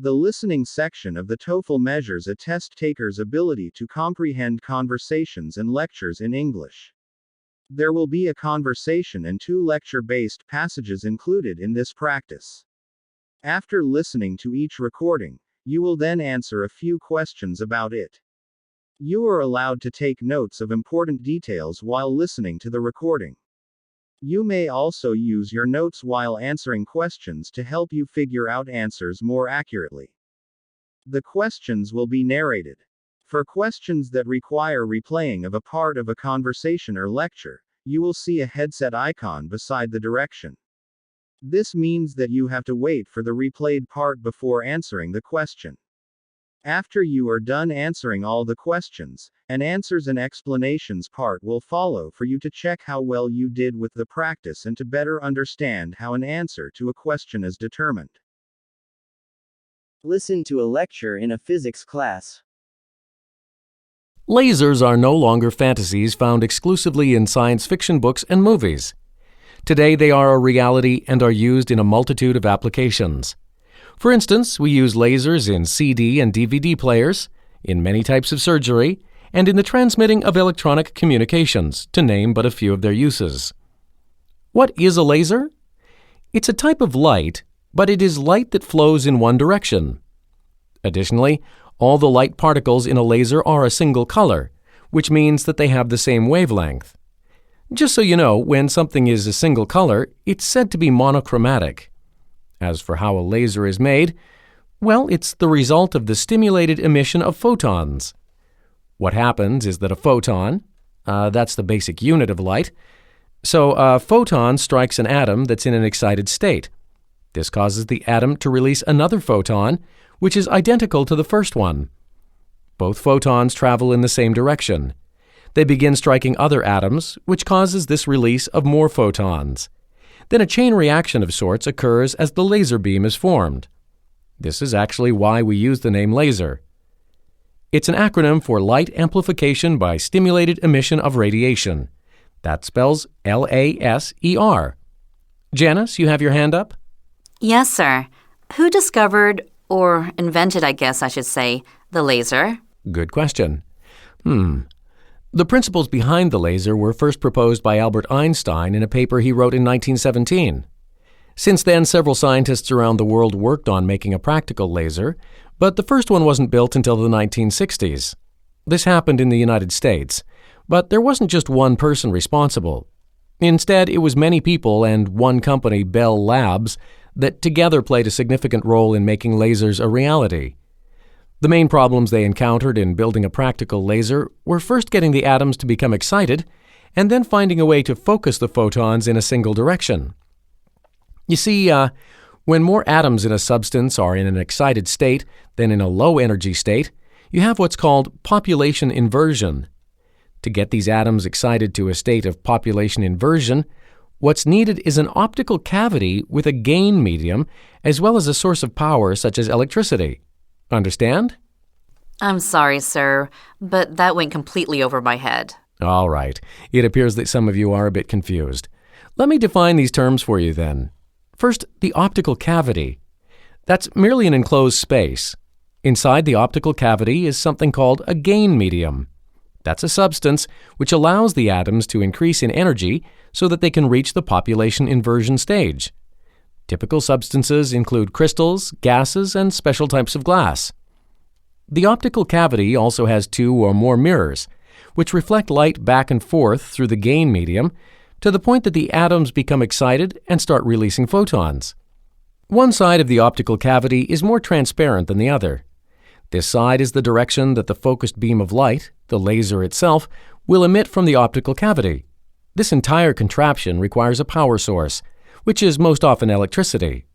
The listening section of the TOEFL measures a test taker's ability to comprehend conversations and lectures in English. There will be a conversation and 2 lecture-based passages included in this practice. After listening to each recording, you will then answer a few questions about it. You are allowed to take notes of important details while listening to the recording. You may also use your notes while answering questions to help you figure out answers more accurately. The questions will be narrated. For questions that require replaying of a part of a conversation or lecture, you will see a headset icon beside the direction. This means that you have to wait for the replayed part before answering the question. After you are done answering all the questions, an answers and explanations part will follow for you to check how well you did with the practice and to better understand how an answer to a question is determined. Listen to a lecture in a physics class. Lasers are no longer fantasies found exclusively in science fiction books and movies. Today they are a reality and are used in a multitude of applications. For instance, we use lasers in CD and DVD players, in many types of surgery, and in the transmitting of electronic communications, to name but a few of their uses. What is a laser? It's a type of light, but it is light that flows in one direction. Additionally, all the light particles in a laser are a single color, which means that they have the same wavelength. Just so you know, when something is a single color, it's said to be monochromatic. As for how a laser is made, well, it's the result of the stimulated emission of photons. What happens is that a photon, that's the basic unit of light, so a photon strikes an atom that's in an excited state. This causes the atom to release another photon, which is identical to the first one. Both photons travel in the same direction. They begin striking other atoms, which causes this release of more photons. Then a chain reaction of sorts occurs as the laser beam is formed. This is actually why we use the name laser. It's an acronym for Light Amplification by Stimulated Emission of Radiation. That spells LASER. Janice, you have your hand up? Yes, sir. Who discovered, or invented, I guess I should say, the laser? Good question. The principles behind the laser were first proposed by Albert Einstein in a paper he wrote in 1917. Since then, several scientists around the world worked on making a practical laser, but the first one wasn't built until the 1960s. This happened in the United States, but there wasn't just one person responsible. Instead, it was many people and one company, Bell Labs, that together played a significant role in making lasers a reality. The main problems they encountered in building a practical laser were first getting the atoms to become excited, and then finding a way to focus the photons in a single direction. You see, when more atoms in a substance are in an excited state than in a low-energy state, you have what's called population inversion. To get these atoms excited to a state of population inversion, what's needed is an optical cavity with a gain medium, as well as a source of power such as electricity. Understand? I'm sorry, sir, but that went completely over my head. All right. It appears that some of you are a bit confused. Let me define these terms for you then. First, the optical cavity. That's merely an enclosed space. Inside the optical cavity is something called a gain medium. That's a substance which allows the atoms to increase in energy so that they can reach the population inversion stage. Typical substances include crystals, gases, and special types of glass. The optical cavity also has 2 or more mirrors, which reflect light back and forth through the gain medium to the point that the atoms become excited and start releasing photons. One side of the optical cavity is more transparent than the other. This side is the direction that the focused beam of light, the laser itself, will emit from the optical cavity. This entire contraption requires a power source, which is most often electricity.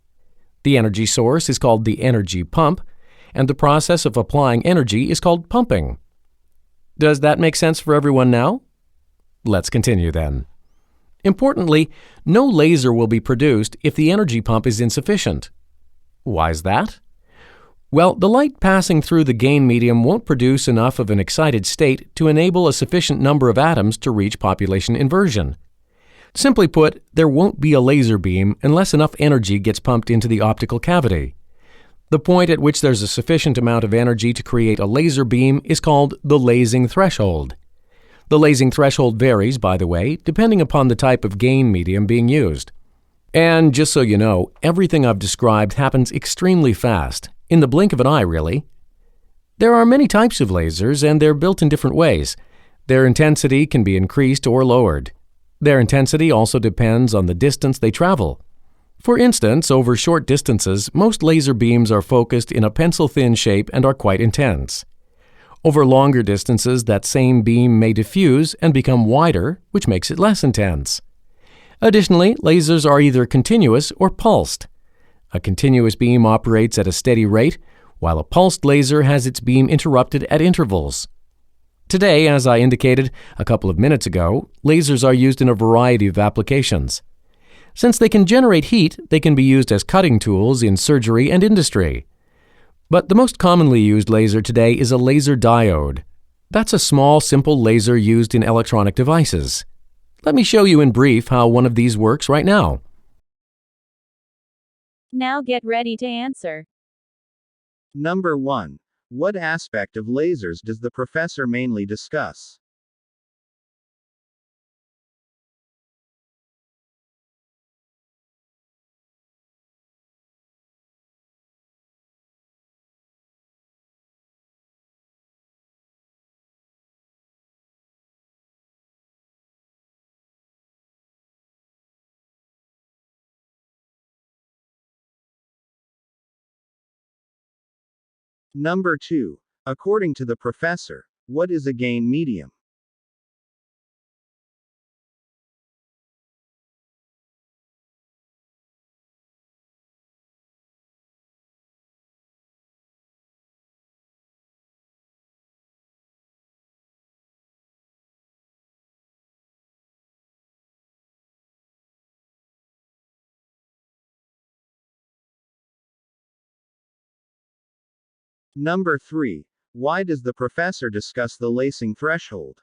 The energy source is called the energy pump, and the process of applying energy is called pumping. Does that make sense for everyone now? Let's continue then. Importantly, no laser will be produced if the energy pump is insufficient. Why is that? Well, the light passing through the gain medium won't produce enough of an excited state to enable a sufficient number of atoms to reach population inversion. Simply put, there won't be a laser beam unless enough energy gets pumped into the optical cavity. The point at which there's a sufficient amount of energy to create a laser beam is called the lasing threshold. The lasing threshold varies, by the way, depending upon the type of gain medium being used. And just so you know, everything I've described happens extremely fast, in the blink of an eye, really. There are many types of lasers, and they're built in different ways. Their intensity can be increased or lowered. Their intensity also depends on the distance they travel. For instance, over short distances, most laser beams are focused in a pencil-thin shape and are quite intense. Over longer distances, that same beam may diffuse and become wider, which makes it less intense. Additionally, lasers are either continuous or pulsed. A continuous beam operates at a steady rate, while a pulsed laser has its beam interrupted at intervals. Today, as I indicated a couple of minutes ago, lasers are used in a variety of applications. Since they can generate heat, they can be used as cutting tools in surgery and industry. But the most commonly used laser today is a laser diode. That's a small, simple laser used in electronic devices. Let me show you in brief how one of these works right now. Now get ready to answer. Number 1. What aspect of lasers does the professor mainly discuss? Number 2. According to the professor, what is a gain medium? Number 3. Why does the professor discuss the lasing threshold?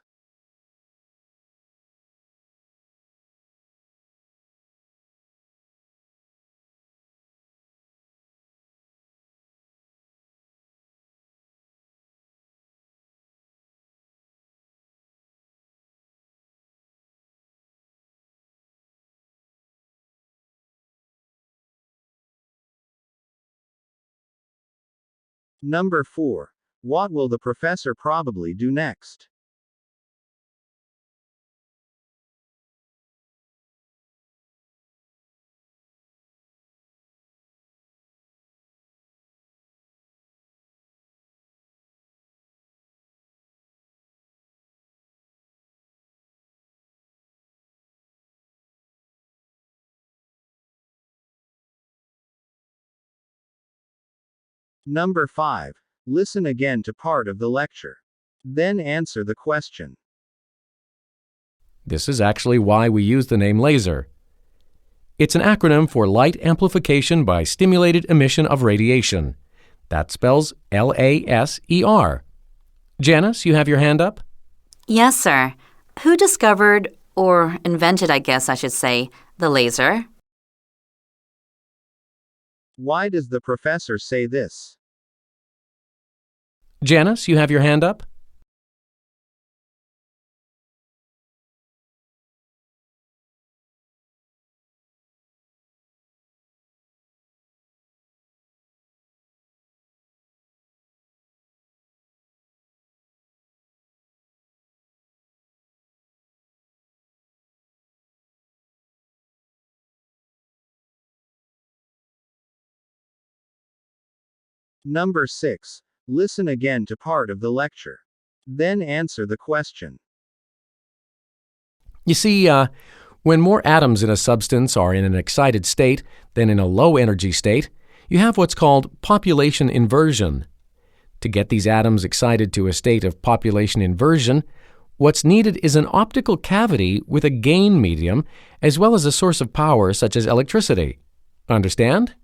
Number 4. What will the professor probably do next? Number 5. Listen again to part of the lecture. Then answer the question. This is actually why we use the name laser. It's an acronym for Light Amplification by Stimulated Emission of Radiation. That spells LASER. Janice, you have your hand up? Yes, sir. Who discovered, or invented, I guess I should say, the laser? Why does the professor say this? Janice, you have your hand up? Number 6. Listen again to part of the lecture. Then answer the question. You see, when more atoms in a substance are in an excited state than in a low-energy state, you have what's called population inversion. To get these atoms excited to a state of population inversion, what's needed is an optical cavity with a gain medium, as well as a source of power such as electricity. Understand?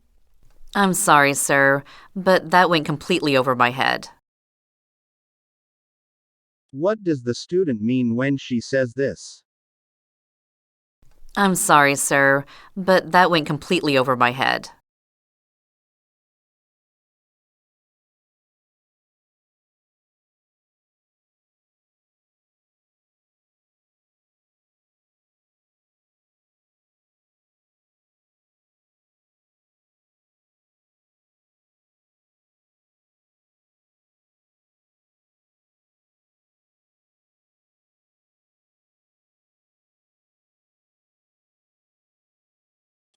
I'm sorry, sir, but that went completely over my head. What does the student mean when she says this? I'm sorry, sir, but that went completely over my head.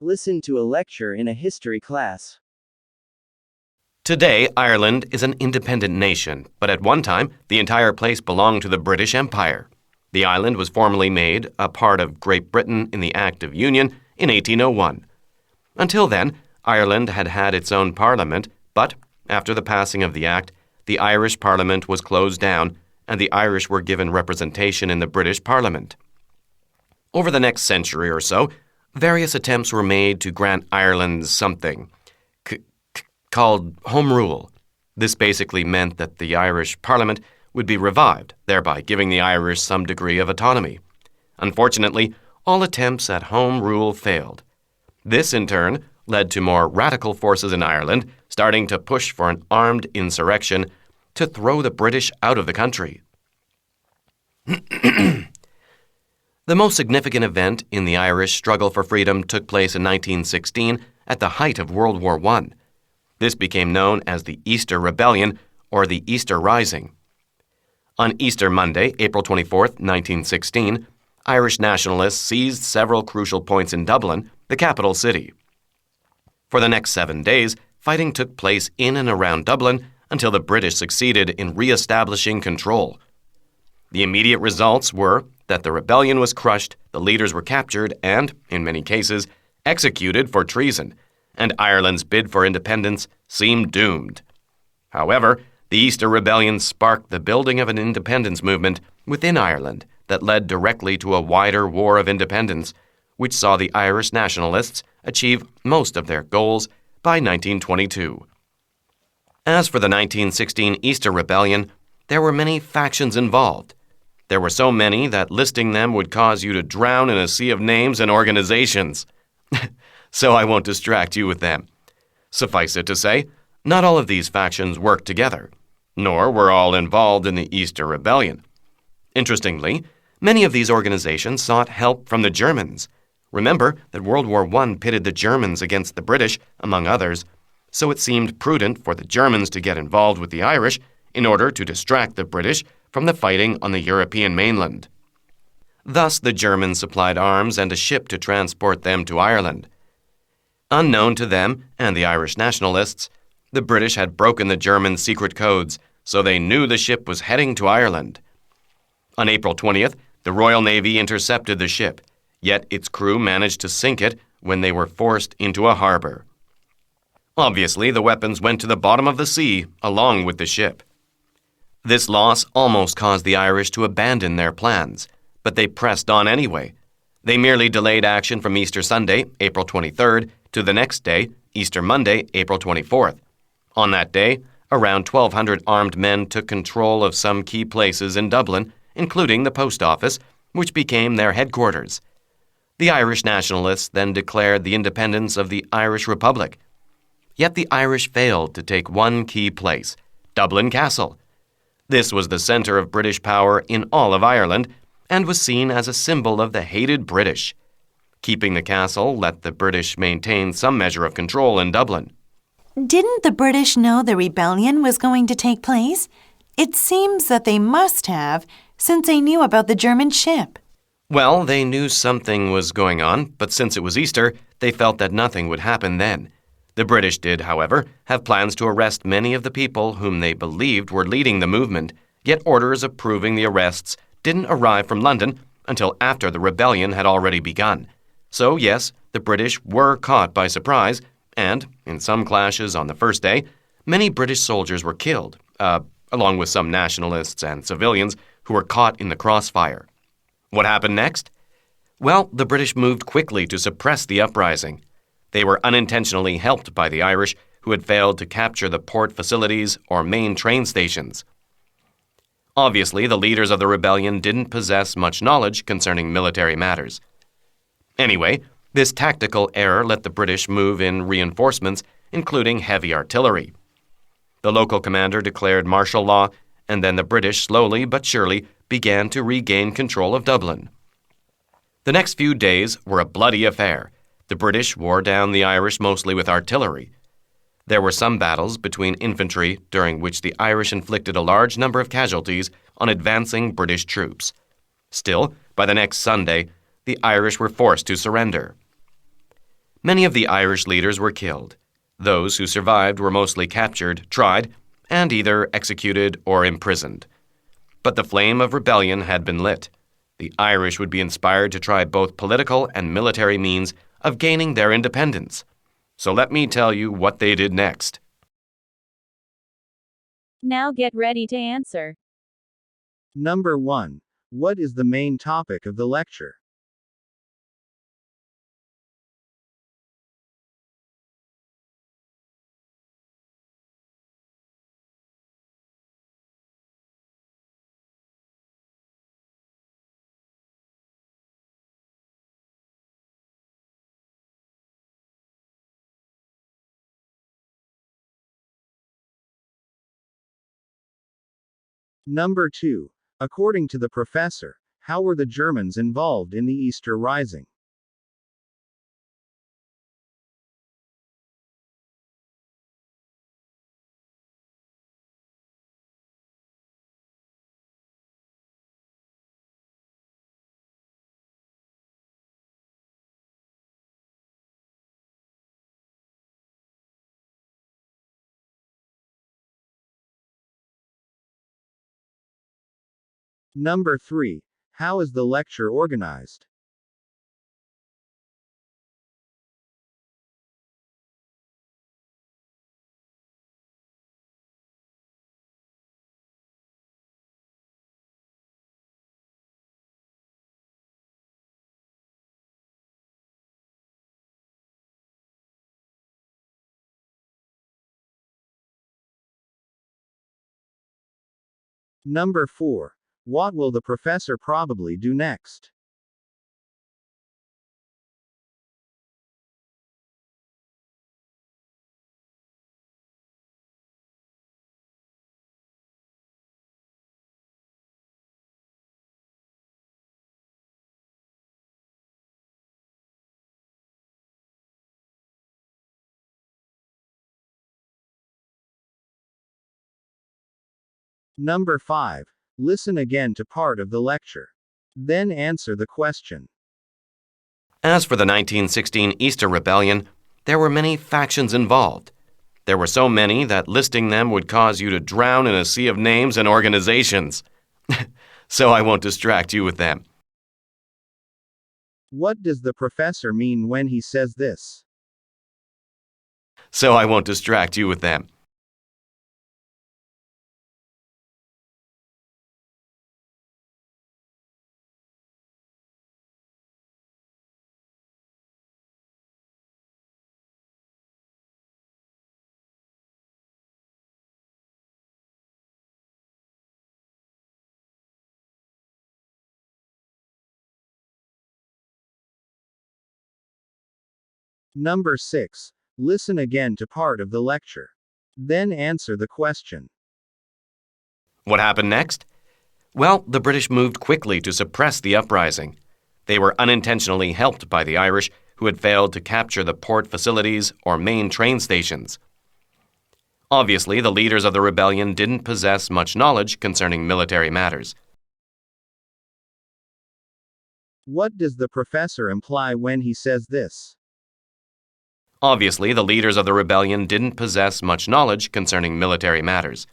Listen to a lecture in a history class. Today, Ireland is an independent nation, but at one time, the entire place belonged to the British Empire. The island was formally made a part of Great Britain in the Act of Union in 1801. Until then, Ireland had had its own parliament, but after the passing of the Act, the Irish Parliament was closed down and the Irish were given representation in the British Parliament. Over the next century or so, various attempts were made to grant Ireland something called Home Rule. This basically meant that the Irish Parliament would be revived, thereby giving the Irish some degree of autonomy. Unfortunately, all attempts at Home Rule failed. This, in turn, led to more radical forces in Ireland starting to push for an armed insurrection to throw the British out of the country. The most significant event in the Irish struggle for freedom took place in 1916 at the height of World War I. This became known as the Easter Rebellion or the Easter Rising. On Easter Monday, April 24, 1916, Irish nationalists seized several crucial points in Dublin, the capital city. For the next 7 days, fighting took place in and around Dublin until the British succeeded in re-establishing control. The immediate results were that the rebellion was crushed, the leaders were captured, and, in many cases, executed for treason, and Ireland's bid for independence seemed doomed. However, the Easter Rebellion sparked the building of an independence movement within Ireland that led directly to a wider war of independence, which saw the Irish nationalists achieve most of their goals by 1922. As for the 1916 Easter Rebellion, there were many factions involved. There were so many that listing them would cause you to drown in a sea of names and organizations. So I won't distract you with them. Suffice it to say, not all of these factions worked together, nor were all involved in the Easter Rebellion. Interestingly, many of these organizations sought help from the Germans. Remember that World War I pitted the Germans against the British, among others, so it seemed prudent for the Germans to get involved with the Irish in order to distract the British from the fighting on the European mainland. Thus, the Germans supplied arms and a ship to transport them to Ireland. Unknown to them and the Irish nationalists, the British had broken the German secret codes, so they knew the ship was heading to Ireland. On April 20th, the Royal Navy intercepted the ship, yet its crew managed to sink it when they were forced into a harbor. Obviously, the weapons went to the bottom of the sea along with the ship. This loss almost caused the Irish to abandon their plans, but they pressed on anyway. They merely delayed action from Easter Sunday, April 23rd, to the next day, Easter Monday, April 24th. On that day, around 1,200 armed men took control of some key places in Dublin, including the post office, which became their headquarters. The Irish nationalists then declared the independence of the Irish Republic. Yet the Irish failed to take one key place, Dublin Castle. This was the center of British power in all of Ireland and was seen as a symbol of the hated British. Keeping the castle let the British maintain some measure of control in Dublin. Didn't the British know the rebellion was going to take place? It seems that they must have, since they knew about the German ship. Well, they knew something was going on, but since it was Easter, they felt that nothing would happen then. The British did, however, have plans to arrest many of the people whom they believed were leading the movement, yet orders approving the arrests didn't arrive from London until after the rebellion had already begun. So, yes, the British were caught by surprise, and, in some clashes on the first day, many British soldiers were killed, along with some nationalists and civilians who were caught in the crossfire. What happened next? Well, the British moved quickly to suppress the uprising. They were unintentionally helped by the Irish, who had failed to capture the port facilities or main train stations. Obviously, the leaders of the rebellion didn't possess much knowledge concerning military matters. Anyway, this tactical error let the British move in reinforcements, including heavy artillery. The local commander declared martial law, and then the British slowly but surely began to regain control of Dublin. The next few days were a bloody affair. The British wore down the Irish mostly with artillery. There were some battles between infantry during which the Irish inflicted a large number of casualties on advancing British troops. Still, by the next Sunday, the Irish were forced to surrender. Many of the Irish leaders were killed. Those who survived were mostly captured, tried, and either executed or imprisoned. But the flame of rebellion had been lit. The Irish would be inspired to try both political and military means of gaining their independence. So let me tell you what they did next. Now get ready to answer. Number 1. What is the main topic of the lecture? Number 2. According to the professor, how were the Germans involved in the Easter Rising? Number 3. How is the lecture organized? Number 4. What will the professor probably do next? Number 5. Listen again to part of the lecture. Then answer the question. As for the 1916 Easter Rebellion, there were many factions involved. There were so many that listing them would cause you to drown in a sea of names and organizations. So I won't distract you with them. What does the professor mean when he says this? So I won't distract you with them. Number 6. Listen again to part of the lecture. Then answer the question. What happened next? Well, the British moved quickly to suppress the uprising. They were unintentionally helped by the Irish, who had failed to capture the port facilities or main train stations. Obviously, the leaders of the rebellion didn't possess much knowledge concerning military matters. What does the professor imply when he says this? Obviously, the leaders of the rebellion didn't possess much knowledge concerning military matters.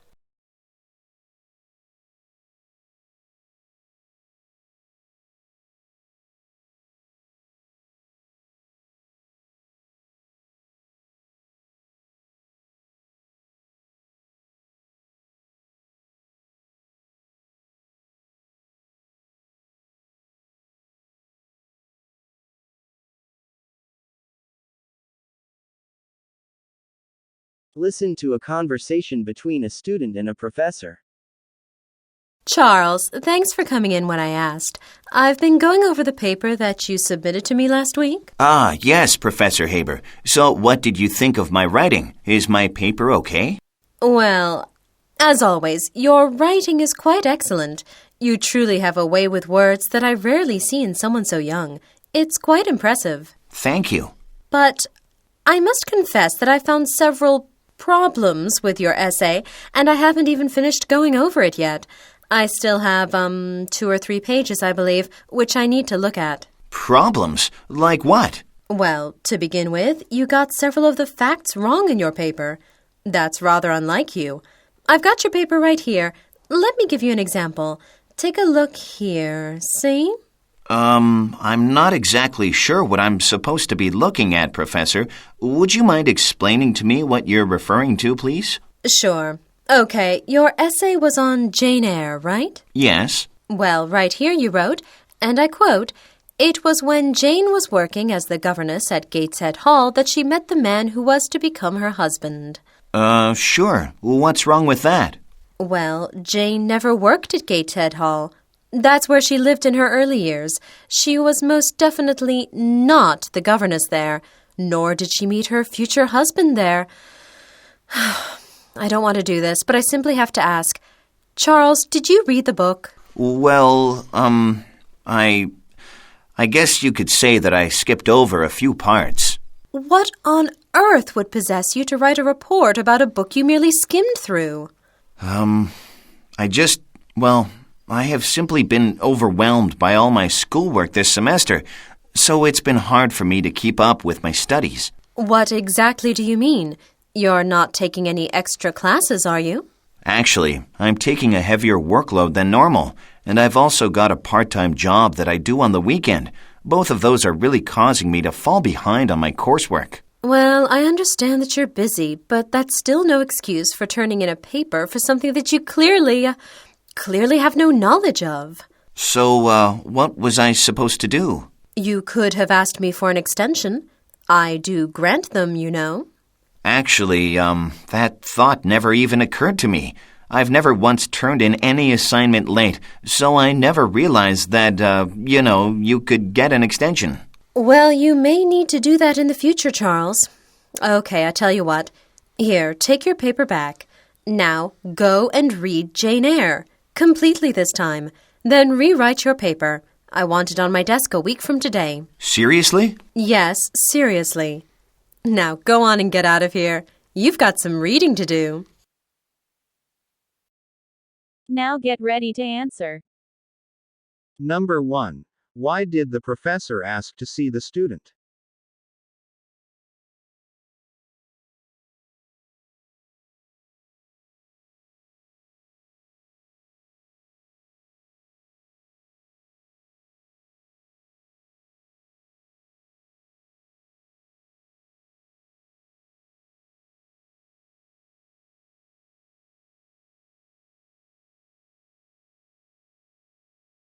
Listen to a conversation between a student and a professor. Charles, thanks for coming in when I asked. I've been going over the paper that you submitted to me last week. Ah, yes, Professor Haber. So what did you think of my writing? Is my paper okay? Well, as always, your writing is quite excellent. You truly have a way with words that I rarely see in someone so young. It's quite impressive. Thank you. But I must confess that I found several problems with your essay, and I haven't even finished going over it yet. I still have, 2 or 3 pages, I believe, which I need to look at. Problems? Like what? Well, to begin with, you got several of the facts wrong in your paper. That's rather unlike you. I've got your paper right here. Let me give you an example. Take a look here. See? I'm not exactly sure what I'm supposed to be looking at, Professor. Would you mind explaining to me what you're referring to, please? Sure. Okay, your essay was on Jane Eyre, right? Yes. Well, right here you wrote, and I quote, "It was when Jane was working as the governess at Gateshead Hall that she met the man who was to become her husband." Sure. What's wrong with that? Well, Jane never worked at Gateshead Hall. That's where she lived in her early years. She was most definitely not the governess there, nor did she meet her future husband there. I don't want to do this, but I simply have to ask. Charles, did you read the book? Well, I guess you could say that I skipped over a few parts. What on earth would possess you to write a report about a book you merely skimmed through? I have simply been overwhelmed by all my schoolwork this semester, so it's been hard for me to keep up with my studies. What exactly do you mean? You're not taking any extra classes, are you? Actually, I'm taking a heavier workload than normal, and I've also got a part-time job that I do on the weekend. Both of those are really causing me to fall behind on my coursework. Well, I understand that you're busy, but that's still no excuse for turning in a paper for something that you clearly have no knowledge of. So, what was I supposed to do? You could have asked me for an extension. I do grant them, you know. Actually, that thought never even occurred to me. I've never once turned in any assignment late, so I never realized that, you could get an extension. Well, you may need to do that in the future, Charles. Okay, I tell you what. Here, take your paper back. Now, go and read Jane Eyre. Completely this time. Then rewrite your paper. I want it on my desk a week from today. Seriously? Yes, seriously. Now, go on and get out of here. You've got some reading to do. Now get ready to answer. Number 1. Why did the professor ask to see the student?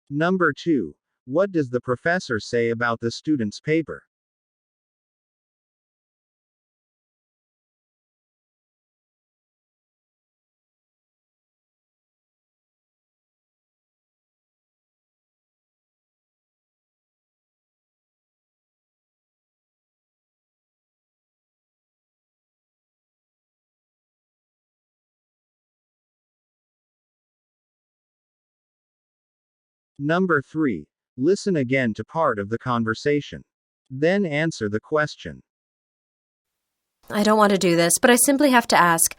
Number 2. What does the professor say about the student's paper? Number 3. Listen again to part of the conversation. Then answer the question. I don't want to do this, but I simply have to ask.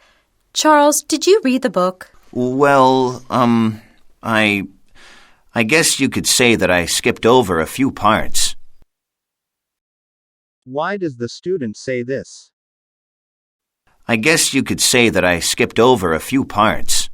Charles, did you read the book? Well, I guess you could say that I skipped over a few parts. Why does the student say this? I guess you could say that I skipped over a few parts.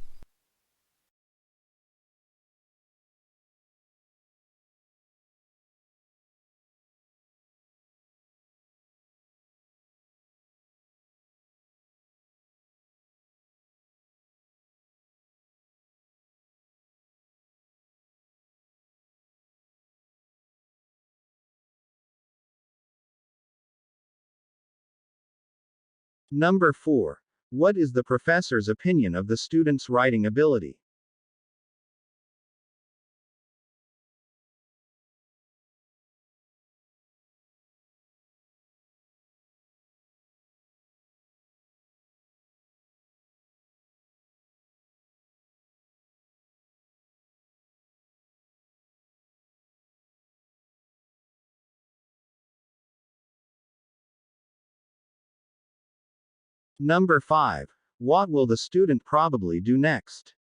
Number 4. What is the professor's opinion of the student's writing ability? Number 5. What will the student probably do next?